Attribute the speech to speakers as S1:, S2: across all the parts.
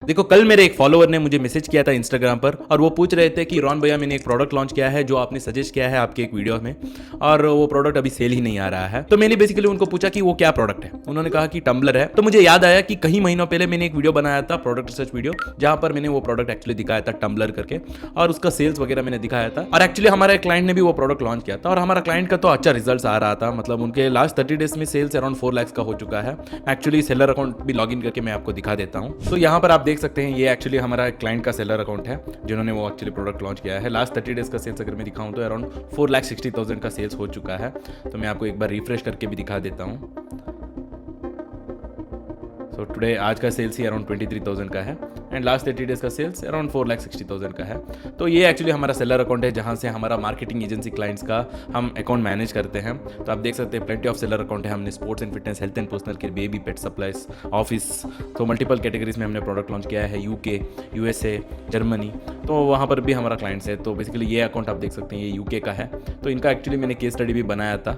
S1: देखो कल मेरे एक फॉलोअर ने मुझे मैसेज किया था इंस्टाग्राम पर और वो पूछ रहे थे कि रॉन भैया मैंने एक प्रोडक्ट लॉन्च किया है जो आपने सजेस्ट किया है आपके एक वीडियो में और वो प्रोडक्ट अभी सेल ही नहीं आ रहा है। तो मैंने बेसिकली उनको पूछा कि वो क्या प्रोडक्ट है। उन्होंने कहा कि टम्बलर है। तो मुझे याद आया कि कई महीनों पहले मैंने एक वीडियो बनाया था, प्रोडक्ट रिसर्च वीडियो, जहां पर मैंने वो प्रोडक्ट एक्चुअली दिखाया था टम्बलर करके और उसका सेल्स वगैरह मैंने दिखाया था। और एक्चुअली हमारे क्लाइंट ने भी वो प्रोडक्ट लॉन्च किया था और हमारा क्लाइंट का तो अच्छा रिजल्ट आ रहा था। मतलब उनके लास्ट 30 डेज में सेल्स अराउंड 4 लाख का हो चुका है। एक्चुअली सेलर अकाउंट भी लॉग इन करके मैं आपको दिखा देता हूँ। तो यहाँ पर आप देख सकते हैं ये एक्चुअली हमारा क्लाइंट का सेलर अकाउंट है जिन्होंने वो एक्चुअली प्रोडक्ट लॉन्च किया है। लास्ट 30 डेज का सेल्स अगर मैं दिखाऊं तो अराउंड 4,60,000 का सेल्स हो चुका है। तो मैं आपको एक बार रिफ्रेश करके भी दिखा देता हूं। तो टुडे आज का सेल्स ही अराउंड 23,000 का है एंड लास्ट 30 डेज का सेल्स अराउंड 4,60,000 का है। तो ये एक्चुअली हमारा सेलर अकाउंट है जहां से हमारा मार्केटिंग एजेंसी क्लाइंट्स का हम अकाउंट मैनेज करते हैं। तो आप देख सकते हैं प्लेंटी ऑफ सेलर अकाउंट है। हमने sports and fitness, health and personal care, baby, pet supplies, office, तो मल्टीपल कैटेगरीज में हमने प्रोडक्ट लॉन्च किया है। यूके, यूएसए, जर्मनी, तो वहाँ पर भी हमारा क्लाइंट्स है। तो बेसिकली ये अकाउंट आप देख सकते हैं ये यूके का है। तो इनका एक्चुअली मैंने केस स्टडी भी बनाया था।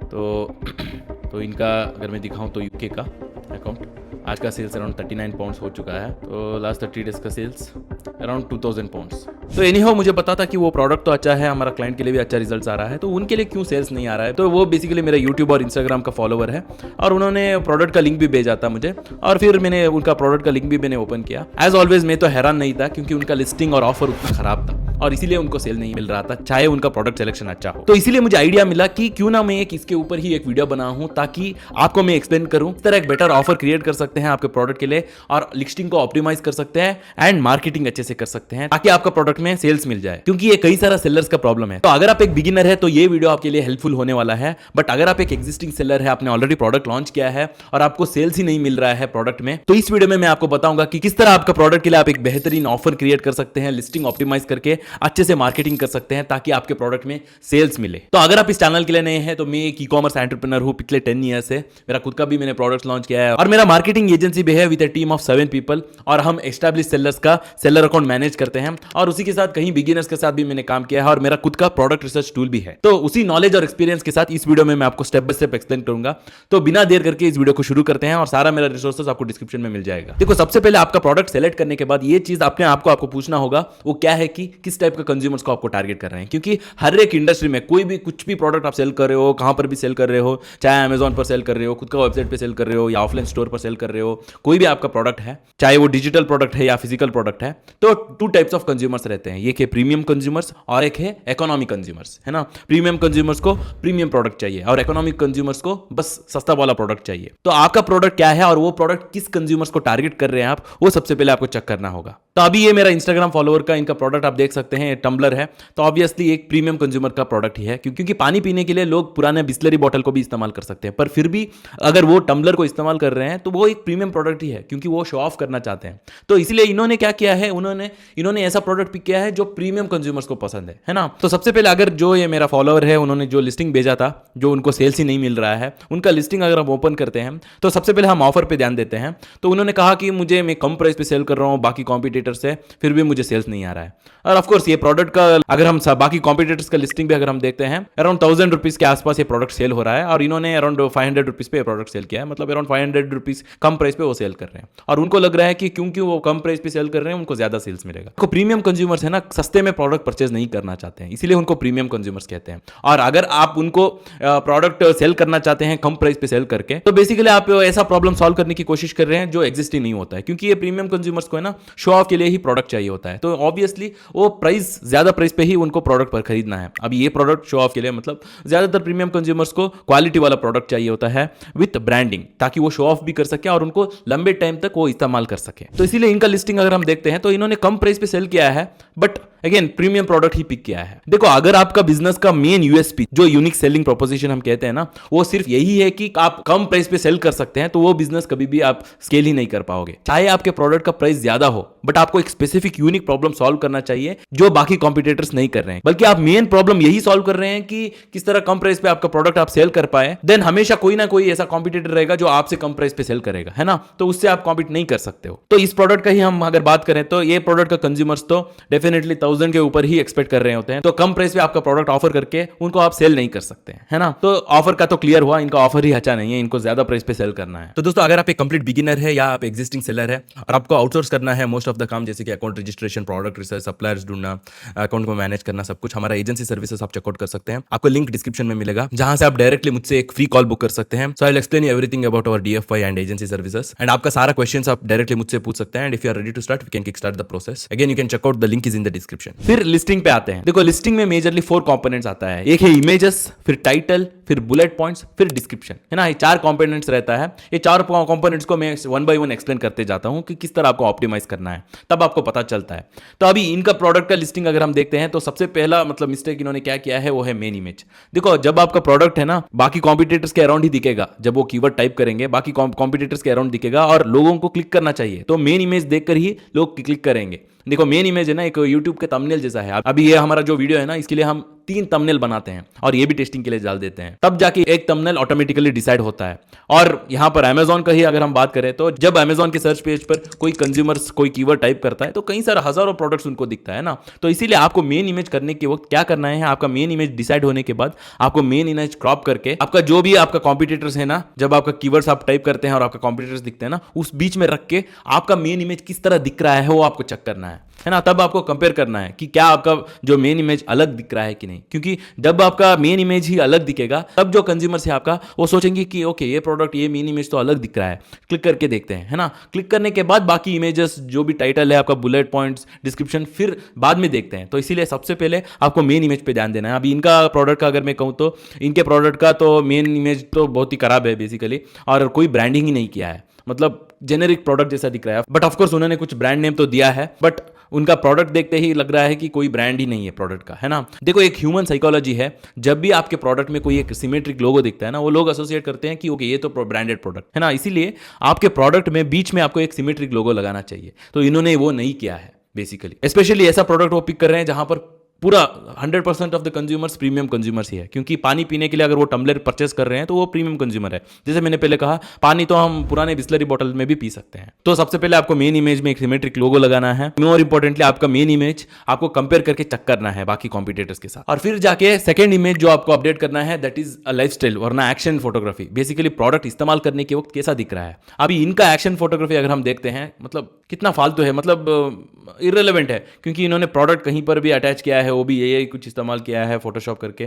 S1: तो इनका अगर मैं दिखाऊँ तो यूके का अकाउंट आज का सेल्स अराउंड 39 पाउंड्स हो चुका है। तो लास्ट 30 डेज का सेल्स अराउंड 2000 पाउंड्स। तो एनीहाउ मुझे पता था कि वो प्रोडक्ट तो अच्छा है, हमारा क्लाइंट के लिए भी अच्छा रिजल्ट आ रहा है, तो उनके लिए क्यों सेल्स नहीं आ रहा है। तो वो बेसिकली मेरा यूट्यूब और इंस्टाग्राम का फॉलोवर है और उन्होंने प्रोडक्ट का लिंक भी भेजा था मुझे और फिर मैंने उनका प्रोडक्ट का लिंक भी मैंने ओपन किया। एज ऑलवेज मैं तो हैरान नहीं था क्योंकि उनका लिस्टिंग और ऑफर उतना खराब था और इसीलिए उनको सेल नहीं मिल रहा था, चाहे उनका प्रोडक्ट सिलेक्शन अच्छा हो। तो इसीलिए मुझे आइडिया मिला कि क्यों ना मैं एक इसके ऊपर ही एक वीडियो बनाऊं ताकि आपको मैं एक्सप्लेन करूं इस तरह एक बेटर ऑफर क्रिएट कर सकते हैं आपके प्रोडक्ट के लिए और लिस्टिंग को ऑप्टिमाइज कर सकते हैं एंड मार्केटिंग अच्छे से कर सकते हैं ताकि आपका प्रोडक्ट में सेल्स मिल जाए, क्योंकि ये कई सारा सेलर्स का प्रॉब्लम है। तो अगर आप एक बिगिनर है तो ये वीडियो आपके लिए हेल्पफुल होने वाला है, बट अगर आप एक एग्जिस्टिंग सेलर है, आपने ऑलरेडी प्रोडक्ट लॉन्च किया है और आपको सेल्स ही नहीं मिल रहा है प्रोडक्ट में, तो इस वीडियो में मैं आपको बताऊंगा कि किस तरह आपका प्रोडक्ट के लिए आप एक बेहतरीन ऑफर क्रिएट कर सकते हैं, लिस्टिंग ऑप्टिमाइज करके अच्छे से मार्केटिंग कर सकते हैं ताकि आपके प्रोडक्ट में सेल्स मिले। तो अगर आप इस चैनल के लिए नए हैं तो मैं एक ई-कॉमर्स एंटरप्रेन्योर हूं पिछले 10 ईयर से। मेरा खुद का भी मैंने प्रोडक्ट लॉन्च किया है और मेरा मार्केटिंग एजेंसी भी है with a team of 7 people और हम एस्टैब्लिश सेलर्स का सेलर अकाउंट मैनेज करते हैं और उसी के साथ कहीं बिगिनर्स के साथ भी मैंने काम किया है और मेरा खुद का प्रोडक्ट रिसर्च टूल भी है। तो उसी नॉलेज और एक्सपीरियंस के साथ इस वीडियो में मैं आपको स्टेप बाय स्टेप एक्सप्लेन करूंगा। तो बिना देर करके इस वीडियो को शुरू करते हैं और सारा मेरा रिसोर्सेस आपको डिस्क्रिप्शन में मिल जाएगा। देखो सबसे पहले आपका प्रोडक्ट सेलेक्ट करने के बाद ये चीज अपने आपको पूछना होगा वो क्या है कि किस टाइप का कंज्यूमर्स को आपको टारगेट कर रहे हैं, क्योंकि हर एक इंडस्ट्री में कोई भी कुछ भी प्रोडक्ट आप सेल कर रहे हो, कहां पर भी सेल कर रहे हो, चाहे अमेजॉन पर सेल कर रहे हो, खुद का वेबसाइट पे सेल कर रहे हो या ऑफलाइन स्टोर पर सेल कर रहे हो, कोई भी आपका प्रोडक्ट है, चाहे वो डिजिटल प्रोडक्ट है या फिजिकल प्रोडक्ट है, तो 2 टाइप्स ऑफ कंज्यूमर्स रहते हैं। एक है प्रीमियम कंज्यूमर्स और एक है इकोनॉमिक कंज्यूमर्स, है ना। प्रीमियम कंज्यूमर्स को प्रीमियम प्रोडक्ट चाहिए और इकोनॉमिक कंज्यूमर्स को बस सस्ता वाला प्रोडक्ट चाहिए। तो आपका प्रोडक्ट क्या है और वो प्रोडक्ट किस कंज्यूमर्स को टारगेट कर रहे हैं आप, वो सबसे पहले आपको चेक करना होगा। तो अभी ये मेरा इंस्टाग्राम फॉलोअर का इनका प्रोडक्ट आप देख सकते हैं, टम्बलर है। तो ऑब्वियसली एक प्रीमियम कंज्यूमर का प्रोडक्ट ही है क्योंकि पानी पीने के लिए लोग पुराने बिस्लरी बॉटल को भी इस्तेमाल कर सकते हैं, पर फिर भी अगर वो टम्बलर को इस्तेमाल कर रहे हैं तो वो एक प्रीमियम प्रोडक्ट ही है क्योंकि वो शो ऑफ करना चाहते हैं। तो इसलिए इन्होंने क्या किया है, इन्होंने ऐसा प्रोडक्ट पिक किया है जो प्रीमियम कंज्यूमर्स को पसंद है ना। तो सबसे पहले अगर जो ये मेरा फॉलोअर है उन्होंने जो लिस्टिंग भेजा था, जो उनको सेल्स ही नहीं मिल रहा है, उनका लिस्टिंग अगर हम ओपन करते हैं तो सबसे पहले हम ऑफर पे ध्यान देते हैं। तो उन्होंने कहा कि मैं कम प्राइस पे सेल कर रहा हूं बाकी कॉम्पिटिटर से, फिर भी मुझे सेल्स नहीं आ रहा है। और ऑफकोर्स ये प्रोडक्ट का अगर हम बाकी कॉम्पिटिटर्स का लिस्टिंग भी अगर हम देखते हैं अराउंड 1000 रुपीज के आसपास ये प्रोडक्ट सेल हो रहा है और इन्होंने अराउंड 500 रुपीज पे प्रोडक्ट सेल किया है, मतलब अराउंड 500 रुपीज कम प्राइस पे वो सेल कर रहे हैं और उनको लग रहा है कि क्योंकि वो कम प्राइस पे सेल कर रहे हैं उनको ज्यादा सेल्स मिलेगा। तो प्रीमियम कंज्यूमर्स है ना, सस्ते में प्रोडक्ट परचेज नहीं करना चाहते हैं, इसीलिए उनको प्रीमियम कंज्यूमर्स कहते हैं। और अगर आप उनको प्रोडक्ट सेल करना चाहते हैं कम प्राइस पे सेल करके, तो बेसिकली आप ऐसा प्रॉब्लम सॉल्व करने की कोशिश कर रहे हैं जो एग्जिस्ट ही नहीं होता है, क्योंकि ये प्रीमियम कंज्यूमर्स को है ना शो ऑफ के लिए ही प्रोडक्ट चाहिए होता है। तो ऑब्वियसली वो ज्यादा प्राइस पे ही उनको प्रोडक्ट पर खरीदना है। अब ये प्रोडक्ट शो ऑफ के लिए, मतलब ज्यादातर प्रीमियम कंज्यूमर्स को क्वालिटी वाला प्रोडक्ट चाहिए होता है विथ ब्रांडिंग, ताकि वो शो ऑफ भी कर सके और उनको लंबे टाइम तक वो इस्तेमाल कर सके। तो इसीलिए इनका लिस्टिंग अगर हम देखते हैं तो इन्होंने कम प्राइस पे सेल किया है, बट अगेन प्रीमियम प्रोडक्ट ही पिक किया है। देखो अगर आपका बिजनेस का मेन यूएसपी जो यूनिक सेलिंग प्रोपोजिशन हम कहते हैं ना, वो सिर्फ यही है कि आप कम प्राइस पे सेल कर सकते हैं, तो वो बिजनेस कभी भी आप स्केल ही नहीं कर पाओगे। चाहे आपके प्रोडक्ट का प्राइस ज्यादा हो, बट आपको एक स्पेसिफिक यूनिक प्रॉब्लम सॉल्व करना चाहिए जो बाकी कॉम्पिटिटर्स नहीं कर रहे हैं, बल्कि आप मेन प्रॉब्लम यही सॉल्व कर रहे हैं कि किस तरह कम प्राइस पे आपका प्रोडक्ट आप सेल कर पाए, देन हमेशा कोई ना कोई ऐसा कॉम्पिटिटर रहेगा जो आपसे कम प्राइस पे सेल करेगा, है ना। तो उससे आप कॉम्पीट नहीं कर सकते हो। तो इस प्रोडक्ट का ही हम अगर बात करें तो ये प्रोडक्ट का कंज्यूमर्स तो डेफिनेटली 1000 के ऊपर ही एक्सपेक्ट कर रहे होते हैं, तो कम प्राइस पे आपका प्रोडक्ट ऑफर करके उनको आप सेल नहीं कर सकते हैं, है ना। तो ऑफर का तो क्लियर हुआ, इनका ऑफर ही अच्छा नहीं है, इनको ज्यादा प्राइस पे सेल करना है। तो दोस्तों अगर आप एक कंप्लीट बिगिनर है या आप एग्जिस्टिंग सेलर है और आपको आउटसोर्स करना है मोस्ट ऑफ द काम, जैसे कि account registration, product research, suppliers ढूंढना, अकाउंट को मैनेज करना, सब कुछ, हमारा एजेंसी सर्विसेज आप चेकआउट कर सकते हैं। आपको लिंक डिस्क्रिप्शन में मिलेगा, जहां से आप डायरेक्टली मुझसे एक फ्री कॉल बुक कर सकते हैं। So I will explain you everything about our DFI and agency services, and आपका सारा क्वेश्चंस आप डायरेक्टली मुझसे पूछ सकते हैं। And if you are ready to start, we can kick start the process. Again you can check out, the link is in the description. फिर listing पे आते हैं। देखो लिस्टिंग में मेजरली 4 कंपोनेंट्स आता है। एक है इमेजेस, फिर टाइटल, फिर बुलेट पॉइंट्स, फिर डिस्क्रिप्शन, है ना। ये 4 कंपोनेंट्स रहता है। ये 4 कंपोनेंट्स को मैं 1 बाय 1 एक्सप्लेन करते जाता हूं कि किस तरह आपको ऑप्टिमाइज करना है, तब आपको पता चलता है। तो अभी इनका प्रोडक्ट का लिस्टिंग अगर हम देखते हैं तो सबसे पहला मतलब मिस्टेक इन्होंने क्या किया है वो है मेन इमेज। देखो जब आपका प्रोडक्ट है ना बाकी कॉम्पिटिटर्स के अराउंड ही दिखेगा, जब वो कीवर्ड टाइप करेंगे बाकी कॉम्पिटिटर्स के अराउंड दिखेगा और लोगों को क्लिक करना चाहिए, तो मेन इमेज देखकर ही लोग क्लिक करेंगे। देखो मेन इमेज है ना एक यूट्यूब के थंबनेल जैसा है। अभी ये हमारा जो वीडियो है ना इसके लिए हम 3 थंबनेल बनाते हैं और ये भी टेस्टिंग के लिए डाल देते हैं, तब जाके एक थंबनेल ऑटोमेटिकली डिसाइड होता है। और यहां पर अमेजॉन का ही अगर हम बात करें तो जब अमेजॉन के सर्च पेज पर कोई कंज्यूमर्स कोई कीवर्ड टाइप करता है तो कई सारे हजारों प्रोडक्ट्स उनको दिखता है ना। तो इसीलिए आपको मेन इमेज करने के वक्त क्या करना है, आपका मेन इमेज डिसाइड होने के बाद आपको मेन इमेज क्रॉप करके आपका जो भी आपका कॉम्पिटिटर्स है ना, जब आपका कीवर्ड्स आप टाइप करते हैं और आपका कॉम्पिटिटर्स दिखते हैं ना, उस बीच में रख के आपका मेन इमेज किस तरह दिख रहा है वो आपको चेक करना है ना। तब आपको कंपेयर करना है कि क्या आपका जो मेन इमेज अलग दिख रहा है कि नहीं, क्योंकि जब आपका मेन इमेज ही अलग दिखेगा तब जो कंज्यूमर्स है आपका वो सोचेंगे कि ओके ये प्रोडक्ट ये मेन इमेज तो अलग दिख रहा है, क्लिक करके देखते हैं, है ना। क्लिक करने के बाद बाकी इमेजेस जो भी टाइटल है आपका, बुलेट पॉइंट्स, डिस्क्रिप्शन, फिर बाद में देखते हैं। तो इसीलिए सबसे पहले आपको मेन इमेज पे ध्यान देना है। अभी इनका प्रोडक्ट का अगर मैं कहूँ तो इनके प्रोडक्ट का तो मेन इमेज तो बहुत ही खराब है बेसिकली, और कोई ब्रांडिंग ही नहीं किया है, मतलब जेनेरिक प्रोडक्ट जैसा दिख रहा है। बट ऑफकोर्स उन्होंने कुछ ब्रांड नेम तो दिया है, बट उनका प्रोडक्ट देखते ही लग रहा है कि कोई ब्रांड ही नहीं है प्रोडक्ट का, है ना। देखो एक ह्यूमन साइकोलॉजी है, जब भी आपके प्रोडक्ट में कोई एक सिमेट्रिक लोगो दिखता है ना, वो लोग एसोसिएट करते हैं कि ओके ये तो ब्रांडेड प्रोडक्ट है ना। इसीलिए आपके प्रोडक्ट में बीच में आपको एक सिमेट्रिक लोगो लगाना चाहिए, तो इन्होंने वो नहीं किया है बेसिकली। स्पेशली ऐसा प्रोडक्ट वो पिक कर रहे हैं जहां पर पूरा 100% of the consumers premium consumers ही है, क्योंकि पानी पीने के लिए अगर वो टम्बलर परचेस कर रहे हैं तो वो प्रीमियम कंज्यूमर है। जैसे मैंने पहले कहा, पानी तो हम पुराने बिस्लरी बॉटल में भी पी सकते हैं। तो सबसे पहले आपको मेन इमेज में एक सिमेट्रिक लोगो लगाना है। मोर इंपॉर्टेंटली आपका मेन इमेज आपको कंपेयर करके चेक करना है बाकी कॉम्पिटिटर्स के साथ, और फिर जाके सेकंड इमेज जो आपको अपडेट करना है दैट इज अ लाइफस्टाइल वरना एक्शन फोटोग्राफी। बेसिकली प्रोडक्ट इस्तेमाल करने के वक्त कैसा दिख रहा है। अभी इनका एक्शन फोटोग्राफी अगर हम देखते हैं, मतलब कितना फालतू है, मतलब इररिलेवेंट है, क्योंकि इन्होंने प्रोडक्ट कहीं पर भी अटैच किया है, वो भी यही कुछ इस्तेमाल किया है फोटोशॉप करके,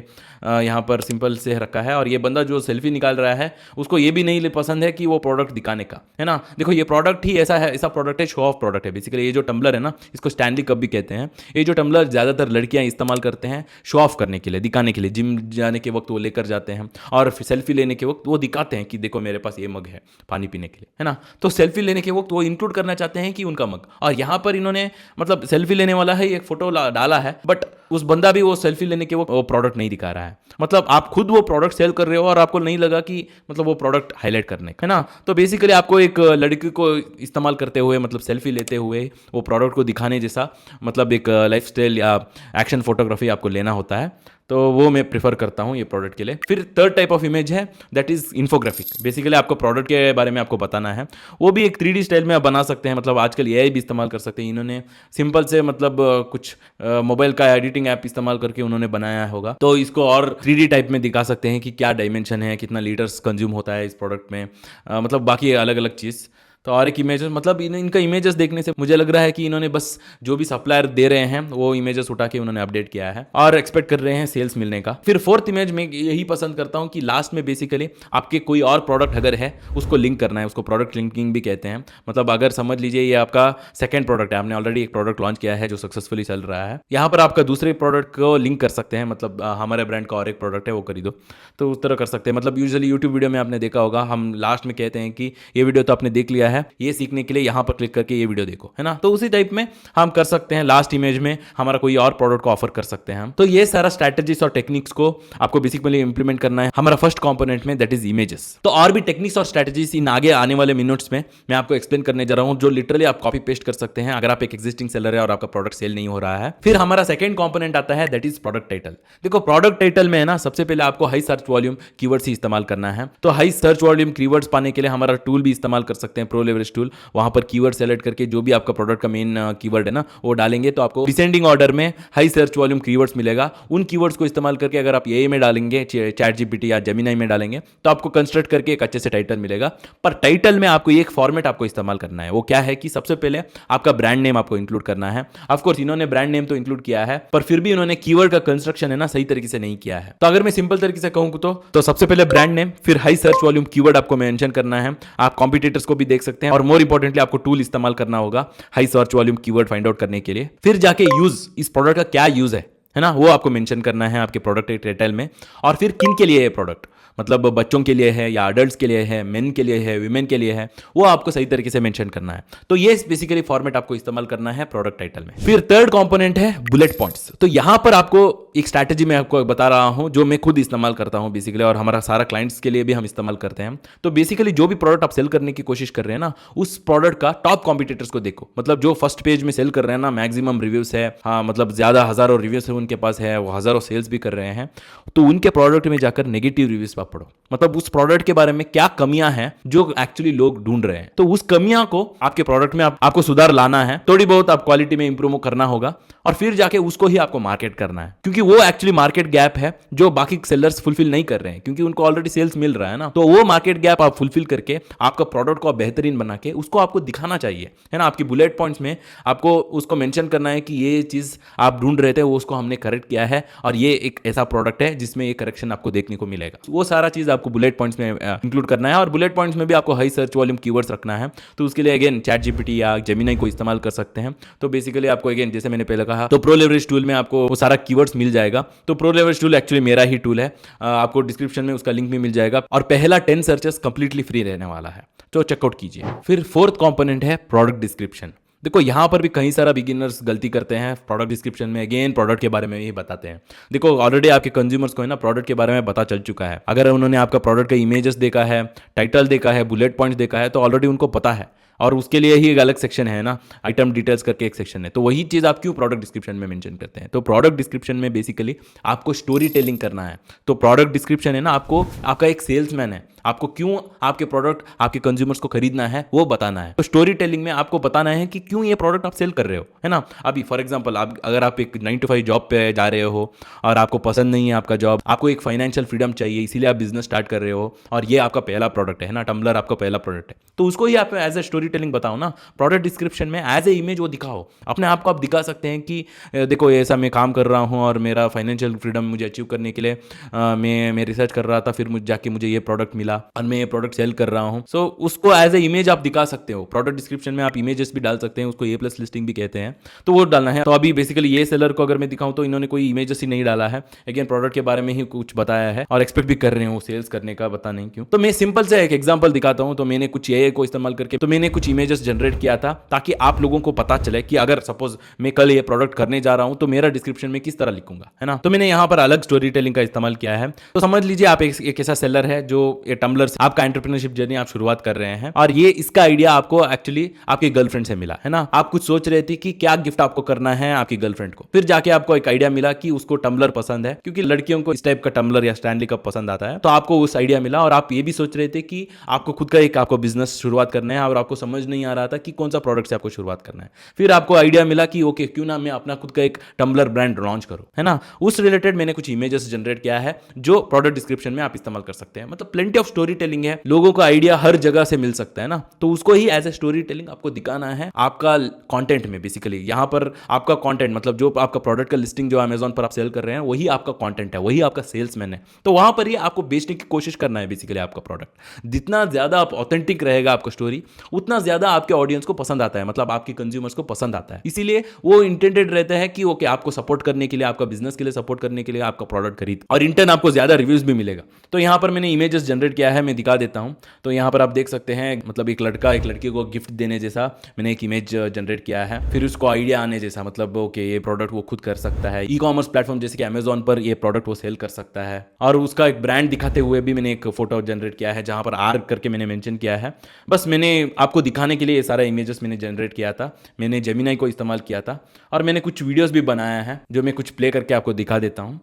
S1: यहाँ पर सिंपल से रखा है। और ये बंदा जो सेल्फी निकाल रहा है उसको ये भी नहीं पसंद है कि वो प्रोडक्ट दिखाने का, है ना। देखो ये प्रोडक्ट ही ऐसा है, ऐसा प्रोडक्ट है, शो ऑफ प्रोडक्ट है बेसिकली। ये जो टम्बलर है ना, इसको स्टैनली कप भी कहते हैं। ये जो टम्बलर ज़्यादातर लड़कियाँ इस्तेमाल करते हैं शो ऑफ करने के लिए, दिखाने के लिए। जिम जाने के वक्त वो लेकर जाते हैं और सेल्फी लेने के वक्त वो दिखाते हैं कि देखो मेरे पास ये मग है पानी पीने के लिए, है ना। तो सेल्फी लेने के वक्त वो इंक्लूड करना चाहते हैं कि उनका मग, और यहाँ पर इन्होंने मतलब सेल्फी लेने वाला है एक फोटो डाला है, बट उस बंदा भी वो सेल्फी लेने के वो प्रोडक्ट नहीं दिखा रहा है। मतलब आप खुद वो प्रोडक्ट सेल कर रहे हो और आपको नहीं लगा कि मतलब वो प्रोडक्ट हाईलाइट करने का, है ना। तो बेसिकली आपको एक लड़की को इस्तेमाल करते हुए मतलब सेल्फी लेते हुए वो प्रोडक्ट को दिखाने जैसा मतलब एक लाइफस्टाइल या एक्शन फोटोग्राफी आपको लेना होता है, तो वो मैं प्रेफर करता हूँ ये प्रोडक्ट के लिए। फिर थर्ड टाइप ऑफ इमेज है दैट इज इन्फोग्राफिक। बेसिकली आपको प्रोडक्ट के बारे में आपको बताना है, वो भी एक 3D स्टाइल में आप बना सकते हैं। मतलब आजकल AI भी इस्तेमाल कर सकते हैं। इन्होंने सिंपल से मतलब कुछ मोबाइल का एडिटिंग ऐप इस्तेमाल करके उन्होंने बनाया होगा, तो इसको और 3D टाइप में दिखा सकते हैं कि क्या डायमेंशन है, कितना लीटर्स कंज्यूम होता है इस प्रोडक्ट में, मतलब बाकी अलग अलग चीज़। तो और एक इमेजेस, मतलब इनका इमेजेस देखने से मुझे लग रहा है कि इन्होंने बस जो भी सप्लायर दे रहे हैं वो इमेजेस उठा के उन्होंने अपडेट किया है और एक्सपेक्ट कर रहे हैं सेल्स मिलने का। फिर फोर्थ इमेज में यही पसंद करता हूं कि लास्ट में बेसिकली आपके कोई और प्रोडक्ट अगर है उसको लिंक करना है, उसको प्रोडक्ट लिंकिंग भी कहते हैं। मतलब अगर समझ लीजिए ये आपका सेकंड प्रोडक्ट है, आपने ऑलरेडी एक प्रोडक्ट लॉन्च किया है जो सक्सेसफुली चल रहा है, यहाँ पर आपका दूसरे प्रोडक्ट को लिंक कर सकते हैं। मतलब हमारे ब्रांड का और एक प्रोडक्ट है वो खरीदो, तो उस तरह कर सकते हैं। मतलब यूजुअली यूट्यूब वीडियो में आपने देखा होगा हम लास्ट में कहते हैं कि ये वीडियो तो आपने देख लिया है, ये सीखने के लिए यहाँ पर क्लिक करके ये वीडियो देखो, है ना। तो उसी टाइप में हम कर सकते हैं, लास्ट इमेज में हमारा कोई और प्रोडक्ट को ऑफर कर सकते हैं हम। तो ये सारा स्ट्रैटेजीज और टेक्निक्स को आपको बेसिकली इंप्लीमेंट करना है हमारा फर्स्ट कंपोनेंट में, दैट इज इमेजेस। तो और भी टेक्निक्स और स्ट्रैटेजीज इन आगे आने वाले मिनट्स में मैं आपको एक्सप्लेन करने जा रहा हूं, जो लिटरली आप कॉपी पेस्ट कर सकते हैं अगर आप एक एग्जिस्टिंग सेलर है और आपका प्रोडक्ट सेल नहीं हो रहा है। फिर हमारा सेकंड कंपोनेंट आता है, दैट इज प्रोडक्ट टाइटल। देखो प्रोडक्ट टाइटल में है ना, सबसे पहले आपको हाई सर्च वॉल्यूम कीवर्ड्स ही इस्तेमाल करना है। तो हाई सर्च वॉल्यूम कीवर्ड्स पाने के लिए हमारा टूल भी इस्तेमाल कर सकते हैं, प्रो लेवरेज टूल। वहां पर कीवर्ड सेलेक्ट करके जो भी आपका प्रोडक्ट का मेन कीवर्ड है ना, वो डालेंगे तो आपको डिसेंडिंग ऑर्डर में हाई सर्च वॉल्यूम कीवर्ड्स मिलेगा। उन कीवर्ड्स को इस्तेमाल करके अगर आप एआई में डालेंगे, चैट जीपीटी या जेमिनी में डालेंगे, तो आपको कंस्ट्रक्ट करके एक अच्छे से टाइटल मिलेगा। पर टाइटल में आपको एक फॉर्मेट आपको इस्तेमाल करना है। वो क्या है कि सबसे पहले आपका ब्रांड नेम आपको इंक्लूड करना है। ऑफ कोर्स इन्होंने ब्रांड नेम तो इंक्लूड किया है, पर फिर भी इन्होंने कीवर्ड का कंस्ट्रक्शन है ना सही तरीके से नहीं किया है। तो अगर मैं सिंपल तरीके से कहूं तो सबसे पहले ब्रांड नेम, फिर हाई सर्च वॉल्यूम कीवर्ड आपको मेंशन करना है। आप कॉम्पिटिटर्स को भी देख सकते हैं, और मोर इंपॉर्टेंटली आपको टूल इस्तेमाल करना होगा high search volume keyword find out करने के लिए। फिर जाके यूज, इस प्रोडक्ट का क्या यूज है ना, वो आपको मेंशन करना है आपके प्रोडक्ट टाइटल में। और फिर किन के लिए है प्रोडक्ट, मतलब बच्चों के लिए है या अडल्ट्स के लिए है, मेन के लिए है, वीमेन के लिए है, वो आपको सही तरीके से मेंशन करना है। तो ये बेसिकली फॉर्मेट आपको इस्तेमाल करना है प्रोडक्ट टाइटल में। फिर थर्ड कंपोनेंट है बुलेट पॉइंट्स। तो यहां पर आपको एक स्ट्रैटेजी मैं आपको बता रहा हूं जो मैं खुद इस्तेमाल करता हूं बेसिकली, और हमारा सारा क्लाइंट्स के लिए भी हम इस्तेमाल करते हैं। तो बेसिकली जो भी प्रोडक्ट आप सेल करने की कोशिश कर रहे हैं ना, उस प्रोडक्ट का टॉप कॉम्पिटिटर्स को देखो। मतलब जो फर्स्ट पेज में सेल कर रहे हैं ना, मैक्सिमम रिव्यूज है, हाँ मतलब ज्यादा हजारों रिव्यूज है उनके पास है, वो हजारों सेल्स भी कर रहे हैं। तो उनके प्रोडक्ट में जाकर नेगेटिव रिव्यूज आप पढ़ो, मतलब उस प्रोडक्ट के बारे में क्या कमियां हैं जो एक्चुअली लोग ढूंढ रहे हैं। तो उस कमियां को आपके प्रोडक्ट में आपको सुधार लाना है, थोड़ी बहुत आप क्वालिटी में इंप्रूव करना होगा, और फिर जाके उसको ही आपको मार्केट करना है, क्योंकि वो एक्चुअली मार्केट गैप है जो बाकी सेलर्स फुलफिल नहीं कर रहे हैं, क्योंकि उनको ऑलरेडी सेल्स मिल रहा है ना। तो वो मार्केट गैप आप फुलफिल करके आपका प्रोडक्ट को बेहतरीन बना के उसको आपको दिखाना चाहिए, है ना। आपकी बुलेट पॉइंट्स में आपको उसको मेंशन करना है कि ये चीज आप ढूंढ रहे थे वो उसको हमने करेक्ट किया है, और ये एक ऐसा प्रोडक्ट है जिसमें ये करेक्शन आपको देखने को मिलेगा। वो सारा चीज आपको बुलेट पॉइंट्स में इंक्लूड करना है। और बुलेट पॉइंट्स में भी आपको हाई सर्च वॉल्यूम कीवर्ड्स रखना है। तो उसके लिए अगेन चैट जीपीटी या जेमिनी को इस्तेमाल कर सकते हैं। तो बेसिकली आपको अगेन जैसे मैंने पहले कहा, तो प्रो लेवरेज टूल में आपको वो सारा कीवर्ड्स मिल जाएगा। तो प्रो लेवरेज टूल एक्चुअली मेरा ही टूल है, आपको डिस्क्रिप्शन में उसका लिंक भी मिल जाएगा, और पहला 10 सर्चेस कंप्लीटली फ्री रहने वाला है, तो चेकआउट कीजिए। फिर फोर्थ कंपोनेंट है प्रोडक्ट डिस्क्रिप्शन। देखो यहां पर भी कई सारा बिगिनर्स गलती करते हैं प्रोडक्ट डिस्क्रिप्शन में, अगेन प्रोडक्ट के बारे में ही बताते हैं। देखो ऑलरेडी आपके कंज्यूमर्स को है ना प्रोडक्ट के बारे में पता चल चुका है। अगर उन्होंने आपका प्रोडक्ट का इमेजेस देखा है, टाइटल देखा है, बुलेट पॉइंट्स देखा है, तो ऑलरेडी उनको पता है, और उसके लिए ही एक अलग सेक्शन है ना, आइटम डिटेल्स करके एक सेक्शन है। तो वही चीज़ आप क्यों प्रोडक्ट डिस्क्रिप्शन में मेंशन करते हैं। तो प्रोडक्ट डिस्क्रिप्शन में बेसिकली आपको स्टोरी टेलिंग करना है। तो प्रोडक्ट डिस्क्रिप्शन है ना, आपको आपका एक सेल्समैन है, आपको क्यों आपके प्रोडक्ट आपके कंज्यूमर्स को खरीदना है वो बताना है। तो स्टोरी टेलिंग में आपको बताना है कि क्यों ये प्रोडक्ट आप सेल कर रहे हो, है ना। अभी फॉर एग्जांपल अगर आप एक 9 to 5 जॉब पे जा रहे हो और आपको पसंद नहीं है आपका जॉब, आपको एक फाइनेंशियल फ्रीडम चाहिए, इसीलिए आप बिजनेस स्टार्ट कर रहे हो, और ये आपका पहला प्रोडक्ट है ना, टम्बलर आपका पहला प्रोडक्ट है, तो उसको ही आप एज ए स्टोरी टेलिंग बताओ ना। प्रोडक्ट डिस्क्रिप्शन में एज ए इमेज वो दिखाओ, अपने आप को आप दिखा सकते हैं कि देखो ऐसा मैं काम कर रहा हूँ और मेरा फाइनेंशियल फ्रीडम मुझे अचीव करने के लिए मैं रिसर्च कर रहा था, फिर मुझे ये प्रोडक्ट मिला और मैं ये प्रोडक्ट सेल कर रहा हूं। सो उसको एज ए इमेज आप दिखा सकते हो। प्रोडक्ट डिस्क्रिप्शन में आप इमेजेस भी डाल सकते हैं, उसको ए प्लस लिस्टिंग भी कहते हैं, तो वो डालना है। तो अभी बेसिकली ये सेलर को अगर मैं दिखाऊं तो इन्होंने कोई इमेजेस ही नहीं डाला है, अगेन प्रोडक्ट के बारे में ही कुछ बताया है, और एक्सपेक्ट भी कर रहे हो सेल्स करने का, पता नहीं क्यों। तो मैं सिंपल से एक एग्जांपल दिखाता हूं। तो मैंने कुछ एआई को इस्तेमाल करके तो मैंने कुछ इमेजेस जनरेट किया था, ताकि आप लोगों को पता चले कि अगर सपोज मैं कल ये प्रोडक्ट करने जा रहा हूं तो मेरा डिस्क्रिप्शन में किस तरह लिखूंगा, है ना। तो मैंने यहां पर अलग स्टोरी टेलिंग का इस्तेमाल किया है। तो समझ लीजिए आप एक ऐसा सेलर है जो ये टम्बलर आपका एंटरप्रेन्योरशिप जर्नी आप शुरुआत कर रहे हैं, और ये इसका आइडिया आपको एक्चुअली आपकी गर्लफ्रेंड से मिला, है ना। आप कुछ सोच रहे थे कि क्या गिफ्ट आपको करना है आपकी गर्लफ्रेंड को, फिर जाके आपको एक आइडिया मिला कि उसको टम्बलर पसंद है, क्योंकि लड़कियों को इस टाइप का टम्बलर या स्टैनली कप पसंद आता है। तो आपको उस आइडिया मिला, और आप ये भी सोच रहे थे कि आपको खुद का एक आपको बिजनेस शुरुआत करना है, और आपको समझ नहीं आ रहा था कि कौन सा प्रोडक्ट से आपको शुरुआत करना है। फिर आपको आइडिया मिला कि ओके क्यों ना मैं अपना खुद का एक टम्बलर ब्रांड लॉन्च करूं, है ना। उस रिलेटेड मैंने कुछ इमेजेस जनरेट किया है जो प्रोडक्ट डिस्क्रिप्शन में आप इस्तेमाल कर सकते हैं। मतलब प्लेंटी ऑफ स्टोरी टेलिंग है, लोगों का आइडिया हर जगह से मिल सकता है ना, तो उसको ही एज ए स्टोरी टेलिंग आपको दिखाना है आपका कंटेंट में। बेसिकली यहां पर आपका कंटेंट मतलब जो आपका प्रोडक्ट का लिस्टिंग जो अमेजॉन पर आप सेल कर रहे हैं वही आपका कंटेंट है, वही आपका सेल्समैन है। तो वहां पर ही आपको बेचने की कोशिश करना है बेसिकली आपका प्रोडक्ट। जितना ज्यादा आप ऑथेंटिक रहेगा आपका स्टोरी, उतना कितना ज्यादा आपके ऑडियंस को पसंद आता है, मतलब आपके कंज्यूमर्स को पसंद आता है। इसीलिए वो इंटेंडेड रहता है कि ओके आपको सपोर्ट करने के लिए, आपका बिजनेस के लिए सपोर्ट करने के लिए आपका प्रोडक्ट खरीद, और इंटर्न आपको ज्यादा रिव्यूज भी मिलेगा। तो यहाँ पर मैंने इमेजेस जनरेट किया है, मैं दिखा देता हूँ। तो यहाँ पर आप देख सकते हैं, मतलब एक लड़का एक लड़की को गिफ्ट देने जैसा मैंने एक इमेज जनरेट किया है। फिर उसको आइडिया आने जैसा, मतलब ओके ये प्रोडक्ट वो खुद कर सकता है, ई कॉमर्स प्लेटफॉर्म जैसे कि अमेजोन पर ये प्रोडक्ट वो सेल कर सकता है। और उसका एक ब्रांड दिखाते हुए भी मैंने एक फोटो जनरेट किया है, जहां पर आर करके मैंने मेंशन किया है। बस मैंने आपको दिखाने के लिए ये सारा इमेजेस मैंने जनरेट किया था, मैंने जेमिनाई को इस्तेमाल किया था, और मैंने कुछ वीडियोस भी बनाया है जो मैं कुछ प्ले करके आपको दिखा देता हूँ।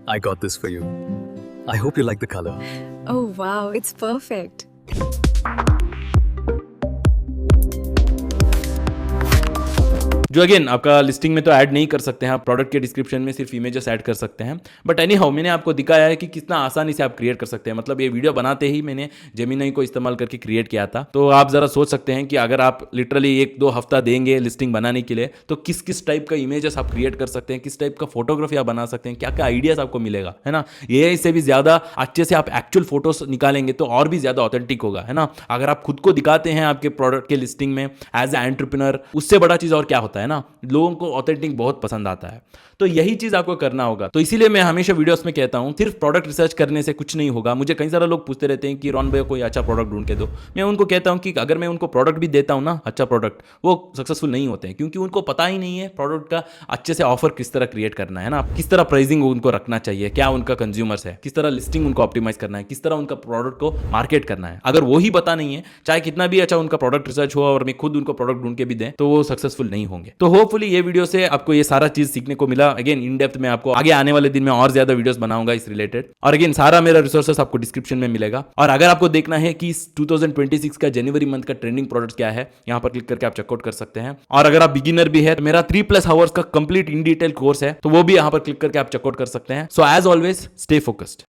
S2: I got this for you. I hope you like the color.
S3: Oh wow, it's perfect.
S1: जो अगेन आपका लिस्टिंग में तो ऐड नहीं कर सकते हैं, आप प्रोडक्ट के डिस्क्रिप्शन में सिर्फ इमेजेस ऐड कर सकते हैं। बट एनी हाउ मैंने आपको दिखाया है कि कितना आसानी से आप क्रिएट कर सकते हैं। मतलब ये वीडियो बनाते ही मैंने जेमिनाई को इस्तेमाल करके क्रिएट किया था। तो आप जरा सोच सकते हैं कि अगर आप लिटरली 1-2 हफ्ता देंगे लिस्टिंग बनाने के लिए, तो किस किस टाइप का इमेजेस आप क्रिएट कर सकते हैं, किस टाइप का फोटोग्राफी आप बना सकते हैं, क्या क्या आइडियाज आपको मिलेगा, है ना। ये इससे भी ज्यादा अच्छे से आप एक्चुअल फोटोज निकालेंगे तो और भी ज्यादा ऑथेंटिक होगा, है ना। अगर आप खुद को दिखाते हैं आपके प्रोडक्ट के लिस्टिंग में एज ए एंटरप्रेन्योर, उससे बड़ा चीज और क्या होता है ना, लोगों को ऑथेंटिक बहुत पसंद आता है। तो यही चीज आपको करना होगा। तो इसीलिए मैं हमेशा वीडियोस में कहता हूं, सिर्फ प्रोडक्ट रिसर्च करने से कुछ नहीं होगा। मुझे कई सारे लोग पूछते रहते हैं कि रॉन भैया कोई अच्छा प्रोडक्ट ढूंढ के दो। मैं उनको कहता हूं कि अगर मैं उनको प्रोडक्ट भी देता हूं ना, अच्छा प्रोडक्ट, वो सक्सेसफुल नहीं होते हैं, क्योंकि उनको पता ही नहीं है प्रोडक्ट का अच्छे से ऑफर किस तरह क्रिएट करना है ना, किस तरह प्राइसिंग उनको रखना चाहिए, क्या उनका कंज्यूमर्स है, किस तरह लिस्टिंग उनको ऑप्टिमाइज करना है, किस तरह उनका प्रोडक्ट को मार्केट करना है। अगर वो ही पता नहीं है, चाहे कितना भी अच्छा उनका प्रोडक्ट रिसर्च हो और मैं खुद उनको प्रोडक्ट ढूंढ के भी दें, तो वो सक्सेसफुल नहीं होंगे। तो होपफुली ये वीडियो से आपको ये सारा चीज सीखने को मिला। अगेन इन डेप्थ में आपको आगे आने वाले दिन में और ज्यादा वीडियोस बनाऊंगा इस रिलेटेड, और अगेन सारा मेरा रिसोर्सेस आपको डिस्क्रिप्शन में मिलेगा। और अगर आपको देखना है कि 2026 का जनवरी मंथ का ट्रेंडिंग प्रोडक्ट्स क्या है, यहां पर क्लिक करके आप चेकआउट कर सकते हैं। और अगर आप बिगिनर भी है तो मेरा 3+ आवर्स का कंप्लीट इन डिटेल कोर्स है, तो वो भी यहां पर क्लिक करके आप चेकआउट कर सकते हैं। So as always stay focused.